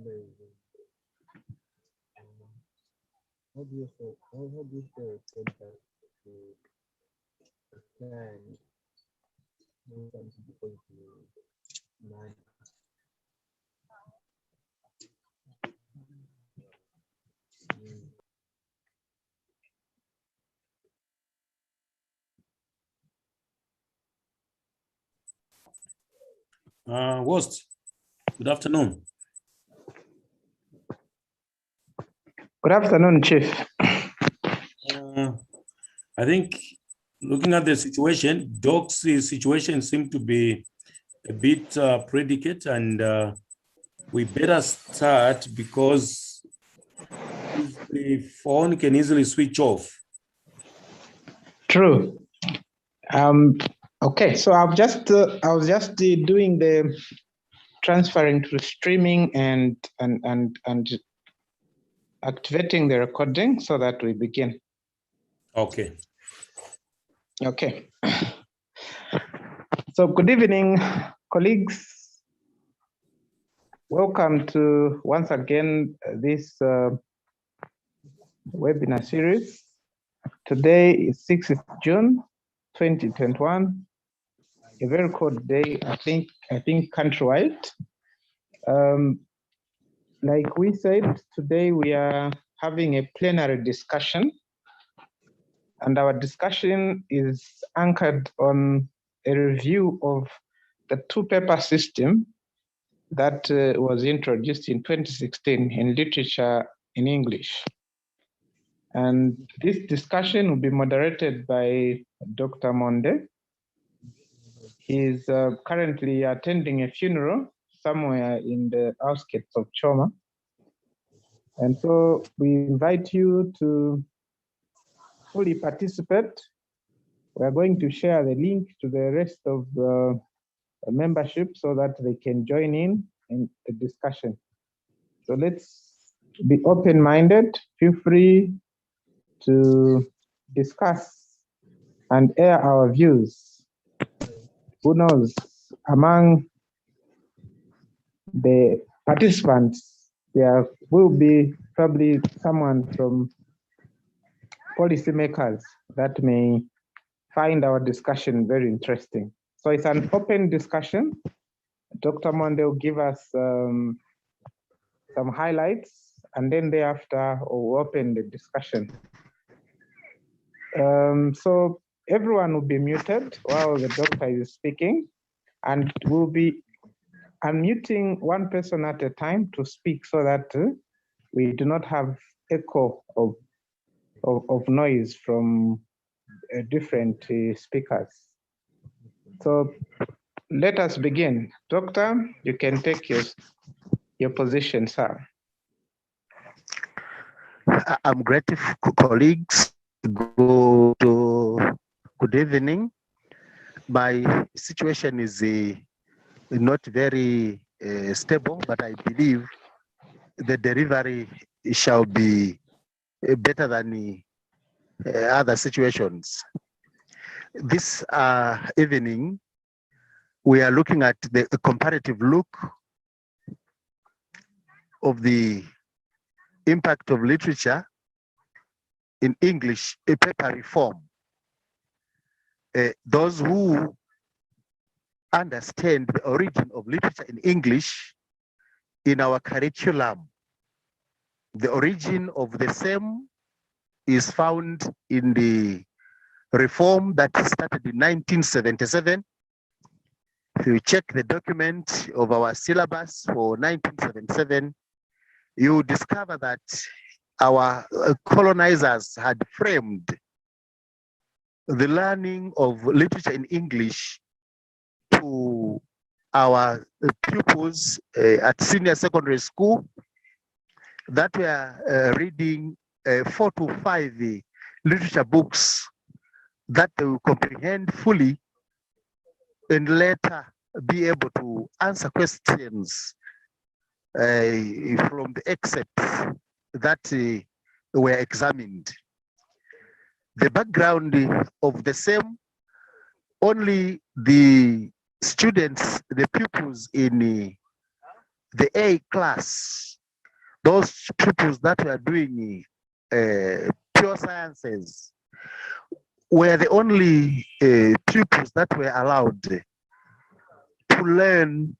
How do you say contact to a client when something going to nine? Host, good afternoon. Good afternoon, Chief. I think looking at the situation, Doc's situation seems to be a bit predicate, and we better start because the phone can easily switch off. True. Okay, so I was just doing the transferring to streaming and activating the recording so that we begin. Okay. Okay. So good evening, colleagues. Welcome to once again this webinar series. Today is 6th June 2021. A very cold day, I think countrywide. Like we said, today we are having a plenary discussion, and our discussion is anchored on a review of the two-paper system that was introduced in 2016 in literature in English. And this discussion will be moderated by Dr. Monde. He is currently attending a funeral somewhere in the outskirts of Choma. And so we invite you to fully participate. We are going to share the link to the rest of the membership so that they can join in the discussion. So let's be open-minded. Feel free to discuss and air our views. Who knows, among the participants, there will be probably someone from policymakers that may find our discussion very interesting. So it's an open discussion. Dr. Monde will give us some highlights, and then thereafter we'll open the discussion. So everyone will be muted while the doctor is speaking, and we'll be unmuting one person at a time to speak so that we do not have echo of noise from different speakers. So let us begin. Doctor, you can take your position, sir. I'm grateful, colleagues. Good evening. My situation is not very stable, but I believe the delivery shall be better than other situations. This evening, we are looking at the comparative look of the impact of literature in English, a paper reform. Those who understand the origin of literature in English in our curriculum, the origin of the same is found in the reform that started in 1977. If you check the document of our syllabus for 1977, you discover that our colonizers had framed the learning of literature in English to our pupils at senior secondary school that were reading 4 to 5 literature books that they will comprehend fully and later be able to answer questions from the excerpts that were examined. The background of the same, only the students, the pupils in the A class those pupils that were doing pure sciences were the only pupils that were allowed to learn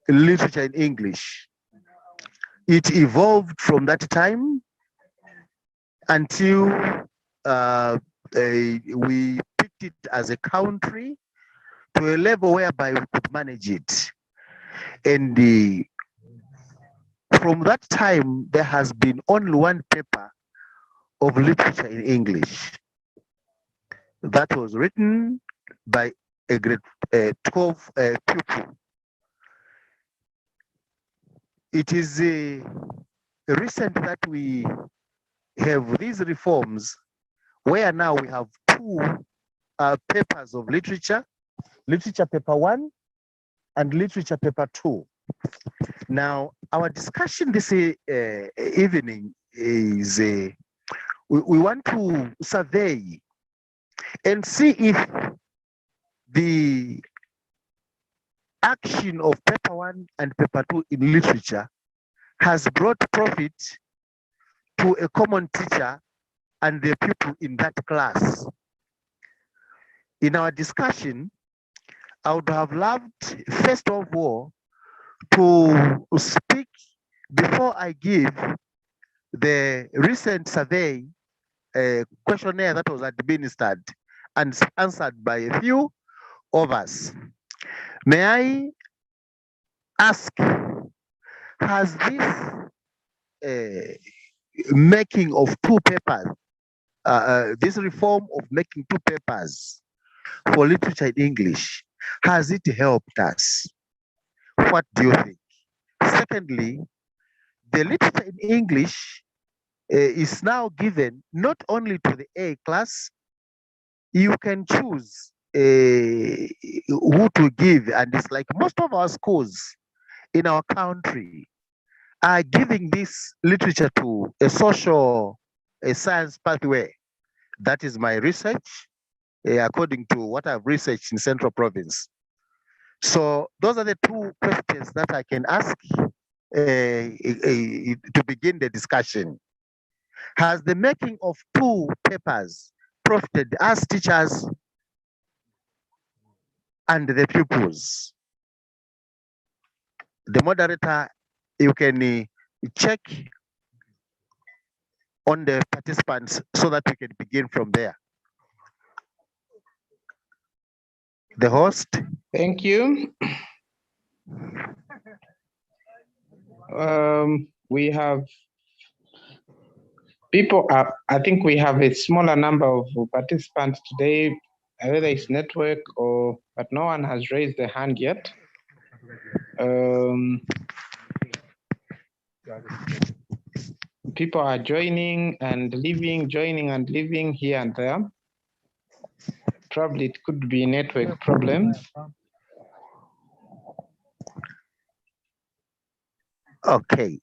literature in English. It evolved from that time until we picked it as a country to a level whereby we could manage it. And from that time, there has been only one paper of literature in English that was written by a grade 12 pupil. It is recent that we have these reforms where now we have two papers of literature, literature paper 1 and literature paper 2. Now, our discussion this evening is we want to survey and see if the action of paper 1 and paper 2 in literature has brought profit to a common teacher and the people in that class. In our discussion, I would have loved, first of all, to speak before I give the recent survey questionnaire that was administered and answered by a few of us. May I ask, has this making of two papers, this reform of making two papers for literature in English, has it helped us? What do you think? Secondly, the literature in English is now given not only to the A class, you can choose who to give, and it's like most of our schools in our country are giving this literature to a social, a science pathway. That is my research, according to what I've researched in Central Province. So those are the two questions that I can ask to begin the discussion. Has the making of two papers profited us teachers and the pupils? The moderator, you can check on the participants so that we can begin from there. The host. Thank you. We have people are, I think we have a smaller number of participants today, whether it's network or, but no one has raised their hand yet. People are joining and leaving, joining and leaving here and there. Probably it could be network problems. Okay.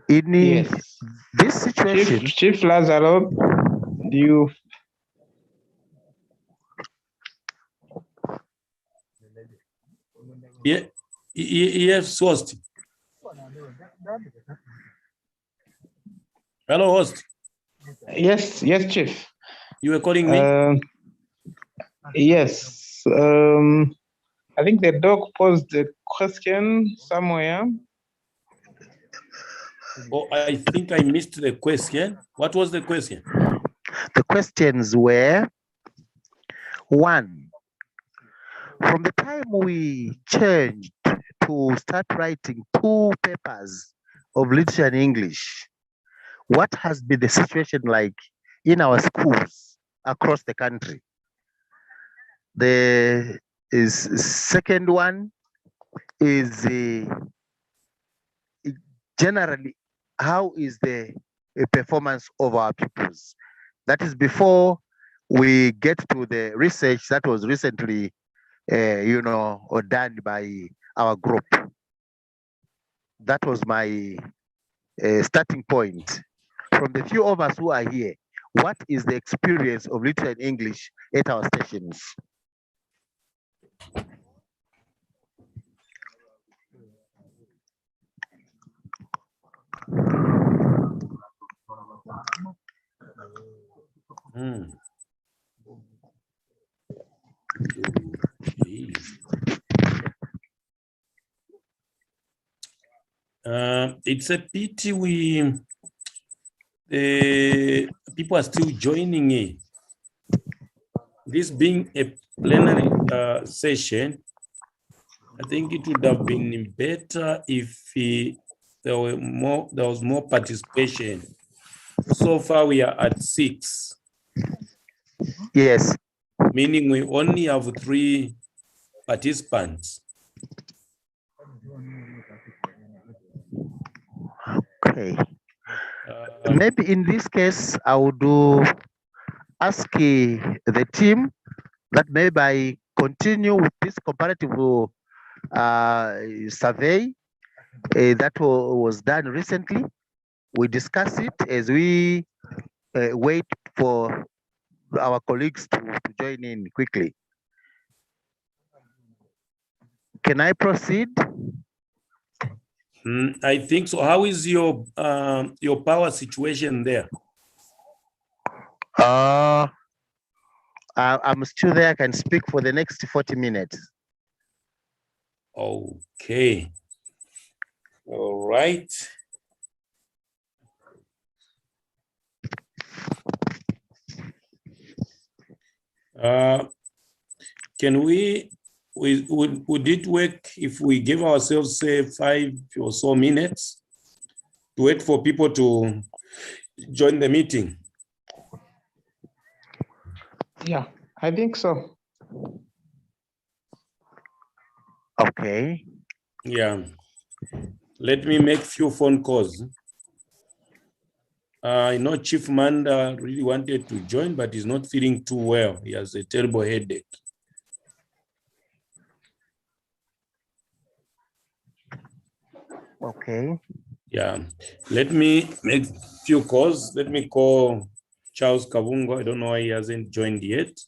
In this situation, Chief Lazaro, do you? Yeah, yes, host. Hello, host. Yes, Chief. You were calling me? Yes. I think the dog posed a question somewhere. Oh, I think I missed the question. What was the question? The questions were, 1, from the time we changed to start writing two papers of literature and English, what has been the situation like in our schools across the country? The second one is generally, how is the performance of our pupils? That is before we get to the research that was recently, done by our group. That was my starting point. From the few of us who are here, what is the experience of literature in English at our stations? Okay. It's a pity people are still joining in. This being a plenary session, I think it would have been better if there was more participation. So far, we are at 6. Yes. Meaning we only have 3 participants. Okay. Maybe in this case, I would ask the team that maybe I continue with this comparative survey that was done recently. We discuss it as we wait for our colleagues to join in quickly. Can I proceed? I think so. How is your power situation there? I'm still there. I can speak for the next 40 minutes. Okay. All right. Can would it work if we give ourselves, say, 5 or so minutes to wait for people to join the meeting? Yeah, I think so. Okay. Yeah. Let me make few phone calls. I know Chief Manda really wanted to join, but he's not feeling too well. He has a terrible headache. Okay. Yeah. Let me make few calls. Let me call Charles Kavungo. I don't know why he hasn't joined yet.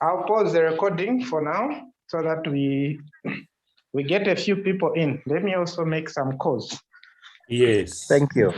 I'll pause the recording for now so that we get a few people in. Let me also make some calls. Yes. Thank you.